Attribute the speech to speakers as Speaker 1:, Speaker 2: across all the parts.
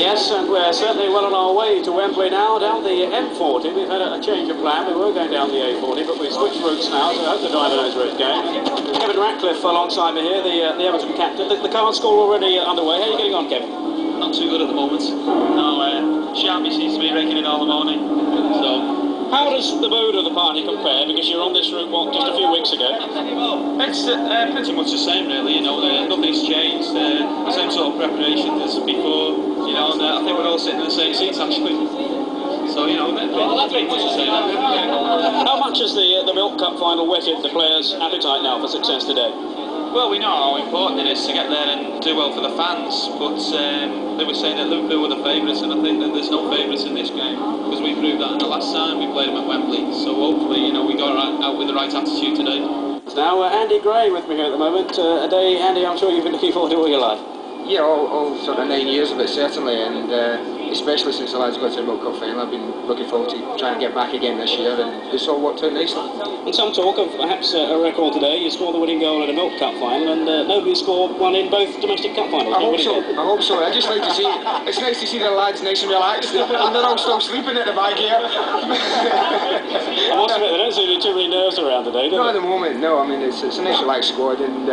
Speaker 1: Yes, and we're certainly well on our way to Wembley now, down the M40. We've had a change of plan. We were going down the A40, but we've switched routes now, so I hope the driver knows where it's going. Kevin Ratcliffe alongside me here, the Everton captain. The card score already underway. How are you getting on, Kevin?
Speaker 2: Not too good at the moment. No, Sharpie seems to be raking in all the morning. So.
Speaker 1: How does the mood of the party compare? Because you're on this route, what, just a few weeks ago?
Speaker 2: It's pretty much the same, really. You know, nothing's changed. Same sort of preparation as before. You know, and I think we're all sitting in the same seats actually. So you know, pretty much the same.
Speaker 1: How much has the Milk Cup final whetted the players' appetite now for success today?
Speaker 2: Well, we know how important it is to get there and do well for the fans, but they were saying that Liverpool were the favourites, and I think that there's no favourites in this game, because we proved that in the last time we played them at Wembley, so hopefully, you know, we got out with the right attitude today.
Speaker 1: Now, Andy Gray with me here at the moment. A day, Andy, I'm sure you've been looking forward to all your life.
Speaker 3: Yeah, all sort of 9 years of it, certainly, and especially since the lads got to the Milk Cup final, I've been looking forward to trying to get back again this year, and it's all worked out nicely.
Speaker 1: And some talk of perhaps a record today. You scored the winning goal at a Milk Cup final, and nobody scored one in both domestic cup finals.
Speaker 3: I hope so. I just like to see, it's nice to see the lads nice and relaxed, and they're all still sleeping at the back here.
Speaker 1: I must admit, there don't seem to be too many nerves around today, do
Speaker 3: Not
Speaker 1: there?
Speaker 3: at the moment, no. I mean, it's a nice relaxed squad, and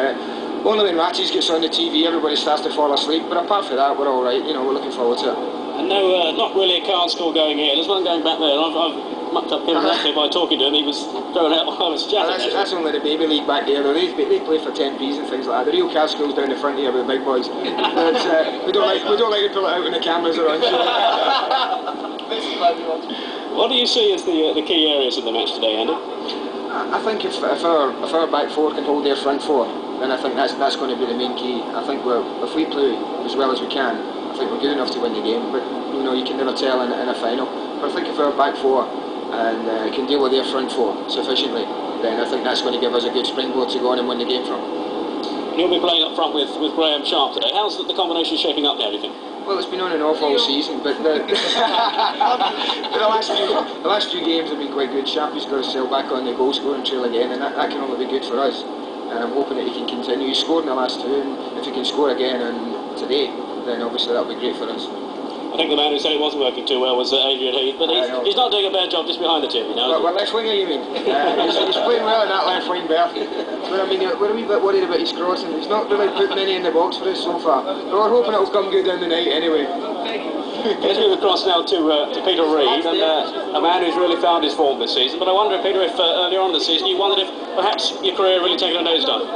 Speaker 3: only when Ratties gets on the TV, everybody starts to fall asleep, but apart from that, we're all right, you know, we're looking forward to it.
Speaker 1: And no, not really a card score going here. There's one going back there, and I've mucked up Kevin Ratcliffe by talking to him. He was thrown out while I was chatting.
Speaker 3: That's only the baby league back there, though. They play for 10p's and things like that. The real card school's down the front here with the big boys. But, we don't like to pull it out when the cameras are on.
Speaker 1: What do you see as the key areas of the match today, Andy?
Speaker 3: I think if our back four can hold their front four, then I think that's going to be the main key. I think if we play as well as we can, I think we're good enough to win the game. But you know, you can never tell in a final. But I think if our back four and can deal with their front four sufficiently, then I think that's going to give us a good springboard to go on and win the game from.
Speaker 1: You'll be playing up front with Graham Sharp today. How's the combination shaping up now, do you think?
Speaker 3: Well, it's been on and off all season, but the last few games have been quite good. Sharpie's got to sail back on the goal scoring trail again, and that can only be good for us. And I'm hoping that he can continue. He scored in the last two, and if he can score again and today, then obviously that'll be great for us.
Speaker 1: I think the man who said it wasn't working too well was Adrian Heath, but he's not doing a bad job just behind the tip, you know.
Speaker 3: Well, left winger, you mean? He's playing well in that left wing berth. But I mean, we're a wee bit worried about his crossing. He's not really put many in the box for us so far. But we're hoping it'll come good down the night anyway.
Speaker 1: Let's move across now to Peter Reid, and a man who's really found his form this season. But I wonder, Peter, if earlier on in the season you wondered if perhaps your career really taken a nosedive.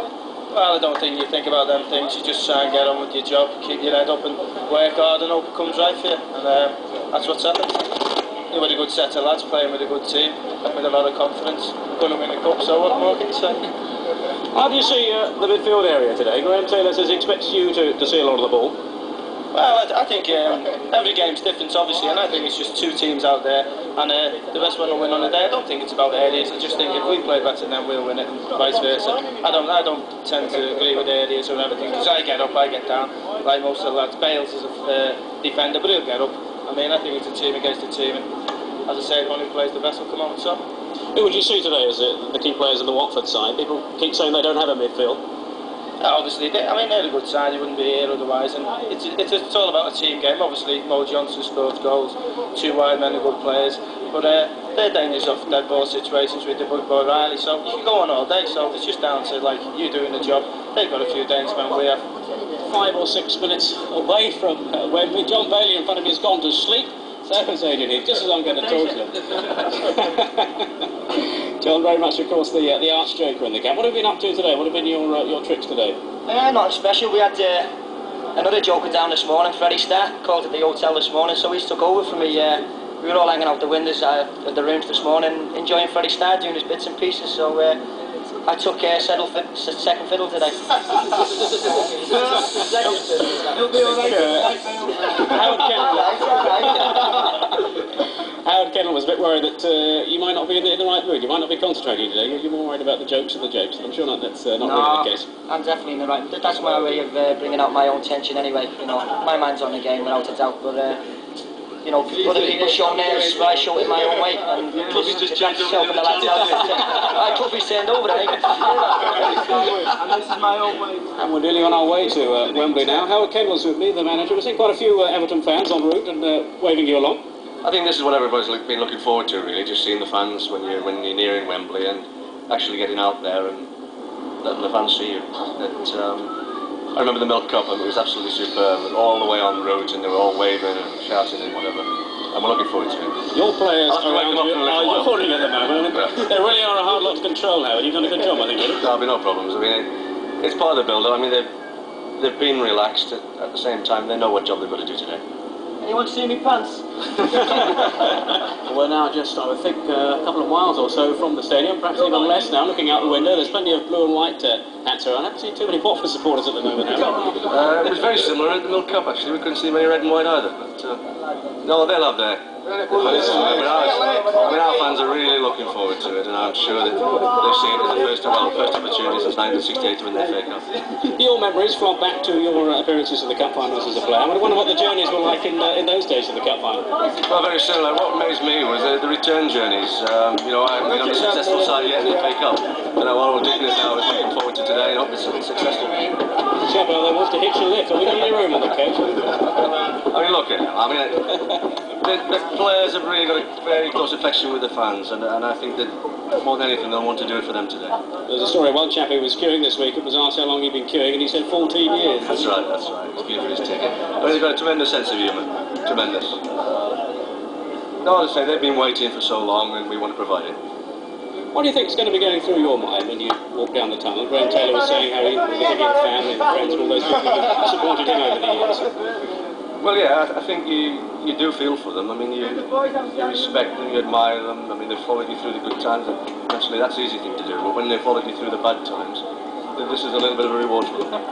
Speaker 4: Well, I don't think you think about them things. You just try and get on with your job, keep your head up and work hard, and hope it comes right for you. And that's what's happened. You're with a good set of lads, playing with a good team, with a lot of confidence. We're going to win the cup, so what more can you say?
Speaker 1: How do you see the midfield area today? Graham Taylor says he expects you to see a lot of the ball.
Speaker 4: Well, I think every game's different, obviously, and I think it's just two teams out there, and the best one will win on the day. I don't think it's about the areas. I just think if we play better, then we'll win it, and vice versa. I don't tend to agree with the areas or everything, because I get up, I get down, like most of the lads. Bales is a defender, but he'll get up. I mean, I think it's a team against a team, and as I say, the one who plays the best will come on top.
Speaker 1: Who would you see today as the key players in the Watford side? People keep saying they don't have a midfield.
Speaker 4: Obviously, they're a good side, you wouldn't be here otherwise, and it's all about a team game. Obviously, Mo Johnson scores goals, two wide men are good players, but they're dangerous off dead ball situations with the big boy Riley, so you can go on all day, so it's just down to like you doing the job. They've got a few dangerous men, we have.
Speaker 1: 5 or 6 minutes away from Wembley. John Bailey in front of me has gone to sleep. So has Adrian Heath, just as I'm going to talk to him. John, very much, of course, the arch-joker in the camp. What have you been up to today? What have been your tricks today?
Speaker 5: Nothing special. We had another joker down this morning, Freddie Starr, called at the hotel this morning, so he's took over for me. We were all hanging out the windows of the rooms this morning, enjoying Freddie Starr doing his bits and pieces, so I took second fiddle today.
Speaker 4: He'll be alright.
Speaker 1: Howard Kennel was a bit worried that you might not be in the right mood, you might not be concentrating today. You're more worried about the jokes of the jokes. I'm sure that's not really the case.
Speaker 5: I'm definitely in the right mood. That's my way of bringing out my own tension anyway. You know, my mind's on the game without a doubt, but you know, other people showing theirs, I show it my own way, and
Speaker 2: Clubby's just
Speaker 5: that's
Speaker 2: changed over
Speaker 5: helping the lads out. Clubby's turned over, I think.
Speaker 4: And this is my own way.
Speaker 1: And we're nearly on our way to Wembley now. Howard Kendall's with me, the manager. We've seen quite a few Everton fans en route and waving you along.
Speaker 6: I think this is what everybody's been looking forward to, really, just seeing the fans when you're nearing Wembley and actually getting out there and letting the fans see you. I remember the Milk Cup, and it was absolutely superb, all the way on the roads, and they were all waving and shouting and whatever. And we're looking forward to it.
Speaker 1: Your players
Speaker 6: I'll have to wake
Speaker 1: around
Speaker 6: them up
Speaker 1: you
Speaker 6: in a little
Speaker 1: are
Speaker 6: while.
Speaker 1: yawning at the moment.
Speaker 6: Yeah.
Speaker 1: They really are a hard lot to control, Howard. You've done a good job, I think, really.
Speaker 6: There'll be no problems. I mean, it's part of the build-up. I mean, they've been relaxed. At the same time, they know what job they've got to do today.
Speaker 5: Anyone see me pants?
Speaker 1: We're now just, I would think, a couple of miles or so from the stadium, perhaps even less now, looking out the window. There's plenty of blue and white hats around. I haven't seen too many Watford supporters at the moment, Howard.
Speaker 6: It was very similar at the Milk Cup, actually. We couldn't see many red and white either. But no, they'll have their... I mean, our fans are really looking forward to it, and I'm sure that they've seen it as the first opportunity since 1968 to win the FA Cup.
Speaker 1: Your memories flow back to your appearances in the Cup finals as a player. I wonder what the journeys were like in those days of the Cup final.
Speaker 6: Well, very similar. What amazed me was the return journeys. You know, I haven't been on the successful side yet in the FA Cup. You know, what we're doing now is looking forward to today and hope it's successful.
Speaker 1: Chapel, they want to hitch a lift. Are we going to need a room on the coach?
Speaker 6: I mean, look, I mean, the players have really got a very close affection with the fans, and I think that more than anything, they'll want to do it for them today.
Speaker 1: There's a story of one chap who was queuing this week. It was asked how long he'd been queuing, and he said 14 years.
Speaker 6: That's right, that's right. He's been for his ticket. But he's got a tremendous sense of humour. Tremendous. No, as I say, they've been waiting for so long, and we want to provide it.
Speaker 1: What do you think is going to be going through your mind when you walk down the tunnel? Graham Taylor was saying how he was visiting family and friends and all those people who supported him over the years.
Speaker 6: Well, yeah, I think you do feel for them. I mean, you respect them, you admire them. I mean, they've followed you through the good times. And actually, that's the easy thing to do. But when they've followed you through the bad times, this is a little bit of a reward for them.